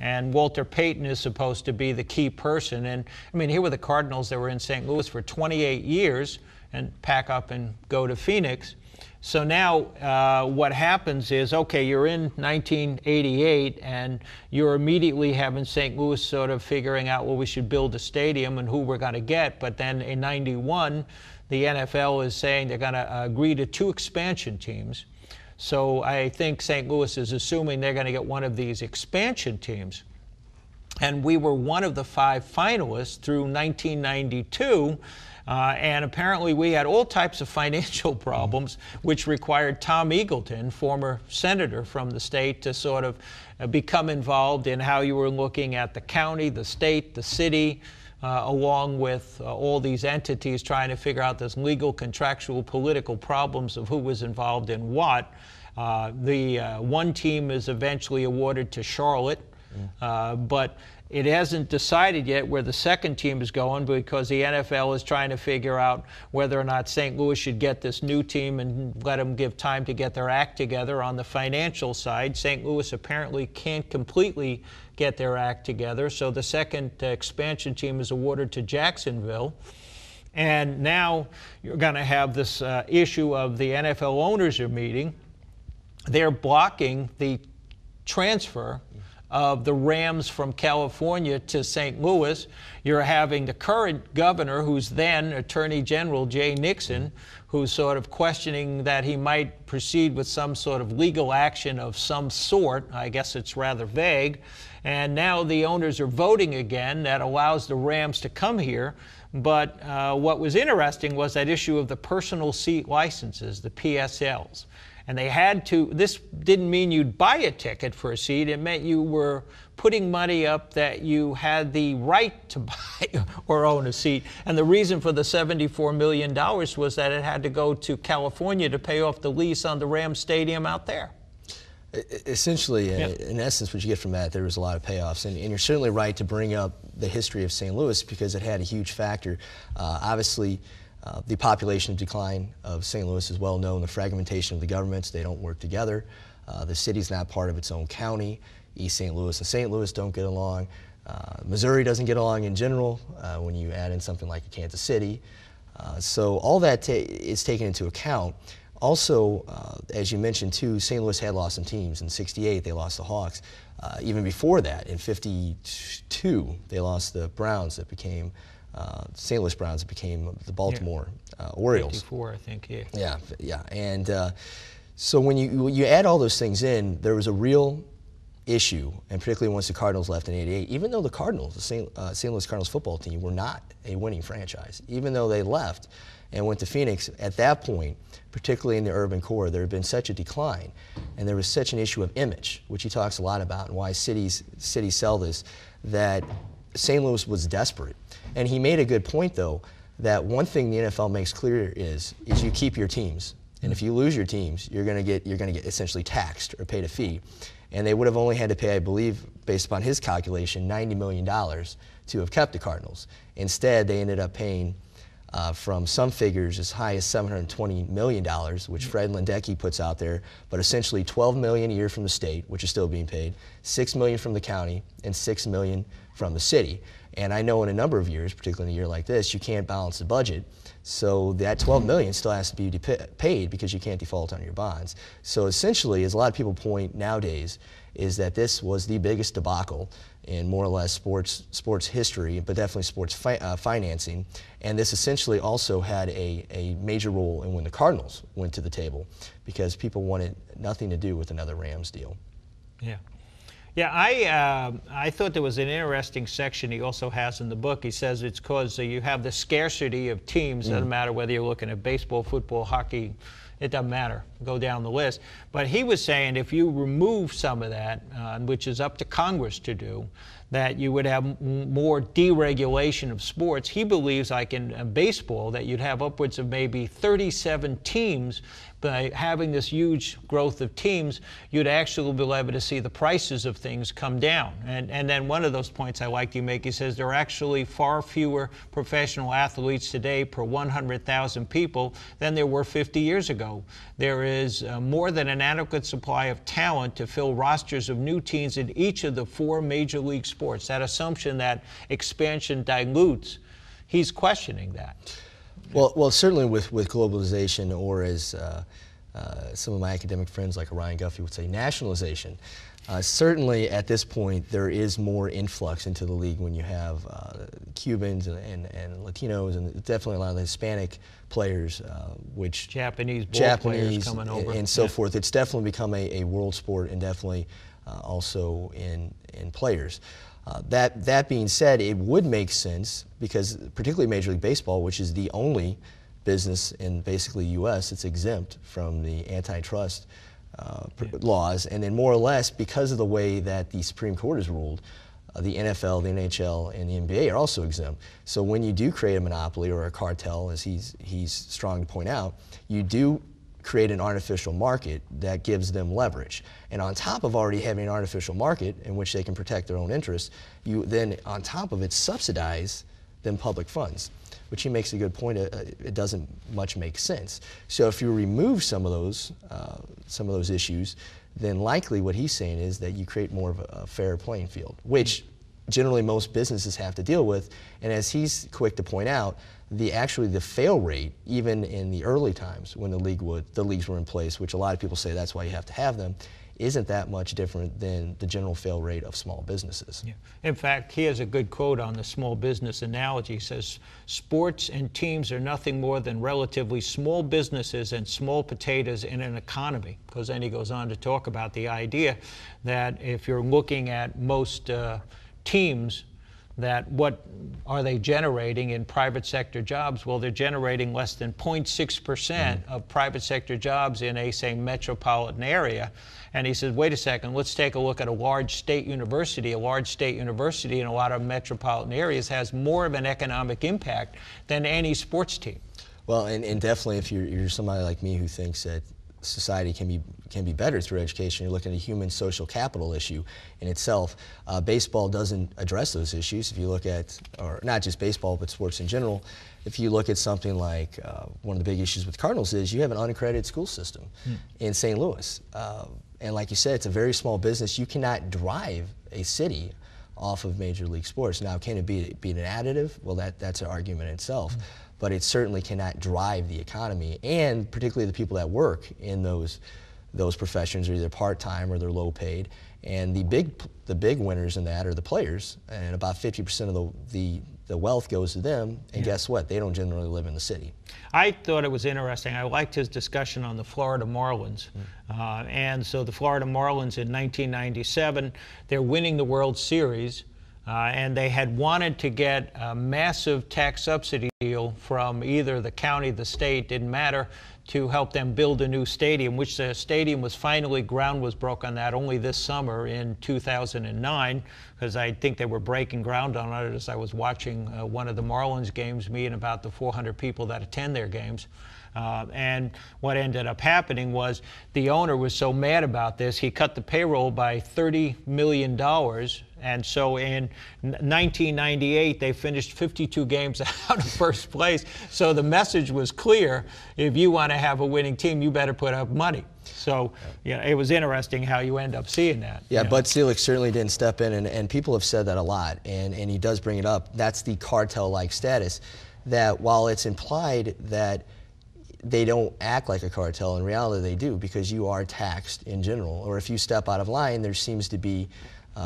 And Walter Payton is supposed to be the key person. And I mean, here were the Cardinals that were in St. Louis for 28 years and pack up and go to Phoenix. So now what happens is, okay, you're in 1988 and you're immediately having St. Louis sort of figuring out, well, we should build a stadium and who we're going to get. But then in 91, the NFL is saying they're going to agree to 2 expansion teams. So I think St. Louis is assuming they're going to get one of these expansion teams. And we were one of the 5 finalists through 1992. And apparently we had all types of financial problems, which required Tom Eagleton, former senator from the state, to sort of become involved in how you were looking at the county, the state, the city, along with all these entities trying to figure out this legal, contractual, political problems of who was involved in what. One team is eventually awarded to Charlotte, but it hasn't decided yet where the second team is going, because the NFL is trying to figure out whether or not St. Louis should get this new team and let them give time to get their act together. On the financial side, St. Louis apparently can't completely get their act together, so the second expansion team is awarded to Jacksonville. And now you're going to have this issue of the NFL owners are meeting. They're blocking the transfer of the Rams from California to St. Louis. You're having the current governor, who's then Attorney General Jay Nixon, who's sort of questioning that he might proceed with some sort of legal action of some sort. I guess it's rather vague. And now the owners are voting again. That allows the Rams to come here. But what was interesting was that issue of the personal seat licenses, the PSLs. And they had to, this didn't mean you'd buy a ticket for a seat. It meant you were putting money up that you had the right to buy or own a seat. And the reason for the $74 million was that it had to go to California to pay off the lease on the Rams Stadium out there. Essentially, in essence, what you get from that, there was a lot of payoffs. And you're certainly right to bring up the history of St. Louis, because it had a huge factor. Obviously, the population decline of St. Louis is well known. The fragmentation of the governments, they don't work together. The city's not part of its own county. East St. Louis and St. Louis don't get along. Missouri doesn't get along in general when you add in something like Kansas City. So all that is taken into account. Also, as you mentioned too, St. Louis had lost some teams. In '68, they lost the Hawks. Even before that, in '52, they lost the Browns that became St. Louis Browns became the Baltimore Orioles. 54, I think, yeah. Yeah, yeah. And so when you add all those things in, there was a real issue, and particularly once the Cardinals left in '88, even though the Cardinals, the St. Louis Cardinals football team, were not a winning franchise, even though they left and went to Phoenix, at that point, particularly in the urban core, there had been such a decline, and there was such an issue of image, which he talks a lot about, and why cities sell this, that St. Louis was desperate. And he made a good point, though, that one thing the NFL makes clear is you keep your teams, and if you lose your teams, you're going to get essentially taxed or paid a fee. And they would have only had to pay, I believe, based upon his calculation, $90 million to have kept the Cardinals. Instead, they ended up paying from some figures as high as $720 million, which Fred Lindecki puts out there, but essentially $12 million a year from the state, which is still being paid, $6 million from the county, and $6 million from the city. And I know in a number of years, particularly in a year like this, you can't balance the budget. So that $12 million still has to be paid because you can't default on your bonds. So essentially, as a lot of people point nowadays, is that this was the biggest debacle in more or less sports history, but definitely sports financing. And this essentially also had a major role in when the Cardinals went to the table, because people wanted nothing to do with another Rams deal. Yeah. Yeah, I thought there was an interesting section he also has in the book. He says it's because you have the scarcity of teams. It doesn't matter whether you're looking at baseball, football, hockey, it doesn't matter. Go down the list. But he was saying if you remove some of that, which is up to Congress to do, that you would have more deregulation of sports. He believes, like in baseball, that you'd have upwards of maybe 37 teams by having this huge growth of teams, you'd actually be able to see the prices of things come down. And then one of those points I liked you make, he says there are actually far fewer professional athletes today per 100,000 people than there were 50 years ago. There is more than an adequate supply of talent to fill rosters of new teams in each of the 4 major league sports. That assumption that expansion dilutes, he's questioning that. Well, certainly with globalization, or as some of my academic friends like Ryan Guffey would say, nationalization, certainly at this point there is more influx into the league when you have Cubans and Latinos, and definitely a lot of the Hispanic players, which Japanese players coming over and so forth. It's definitely become a world sport, and definitely also in players. That being said, it would make sense, because particularly Major League Baseball, which is the only business in basically the U.S. that's exempt from the antitrust laws, and then more or less because of the way that the Supreme Court has ruled, the NFL, the NHL, and the NBA are also exempt. So when you do create a monopoly or a cartel, as he's strong to point out, you do create an artificial market that gives them leverage. And on top of already having an artificial market in which they can protect their own interests, you then on top of it subsidize them public funds, which he makes a good point. It doesn't much make sense. So if you remove some of those issues, then likely what he's saying is that you create more of a fair playing field, which generally most businesses have to deal with. And as he's quick to point out, the fail rate, even in the early times when the leagues were in place, which a lot of people say that's why you have to have them, isn't that much different than the general fail rate of small businesses. Yeah. In fact, he has a good quote on the small business analogy. He says, sports and teams are nothing more than relatively small businesses and small potatoes in an economy. Because then he goes on to talk about the idea that if you're looking at most teams, that what are they generating in private sector jobs? Well, they're generating less than 0.6% of private sector jobs in a, say, metropolitan area. And he says, wait a second, let's take a look at a large state university. A large state university in a lot of metropolitan areas has more of an economic impact than any sports team. Well, and definitely if you're somebody like me who thinks that society can be better through education, you're looking at a human social capital issue in itself. Baseball doesn't address those issues. If you look at, or not just baseball, but sports in general, if you look at something like one of the big issues with Cardinals is you have an unaccredited school system in St. Louis. And like you said, it's a very small business. You cannot drive a city off of Major League Sports. Now, can it be an additive? Well, that's an argument in itself. But it certainly cannot drive the economy, and particularly the people that work in those professions are either part-time or they're low-paid. And the big winners in that are the players, and about 50% of the wealth goes to them. And guess what? They don't generally live in the city. I thought it was interesting. I liked his discussion on the Florida Marlins. And so the Florida Marlins in 1997, they're winning the World Series. And they had wanted to get a massive tax subsidy deal from either the county, the state, didn't matter, to help them build a new stadium, which the stadium was finally, ground was broke on that only this summer in 2009, because I think they were breaking ground on it as I was watching one of the Marlins games, me and about the 400 people that attend their games. And what ended up happening was the owner was so mad about this, he cut the payroll by $30 million. And so in 1998, they finished 52 games out of first place. So the message was clear: if you want to have a winning team, you better put up money. So yeah, it was interesting how you end up seeing that. Yeah, Bud Selig certainly didn't step in, and people have said that a lot, and he does bring it up. That's the cartel-like status, that while it's implied that they don't act like a cartel, in reality they do, because you are taxed in general, or if you step out of line, there seems to be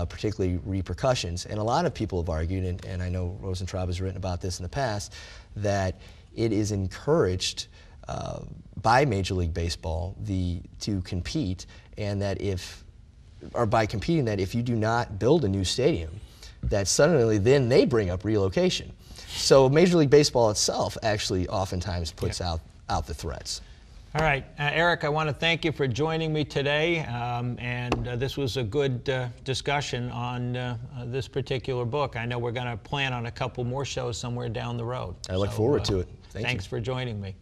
particularly repercussions. And a lot of people have argued, and I know Rosentraub has written about this in the past, that it is encouraged by Major League Baseball to compete, and that by competing, that if you do not build a new stadium, that suddenly then they bring up relocation. So Major League Baseball itself actually oftentimes puts out the threats. All right, Eric, I want to thank you for joining me today, and this was a good discussion on this particular book. I know we're going to plan on a couple more shows somewhere down the road. I look forward to it. Thanks for joining me.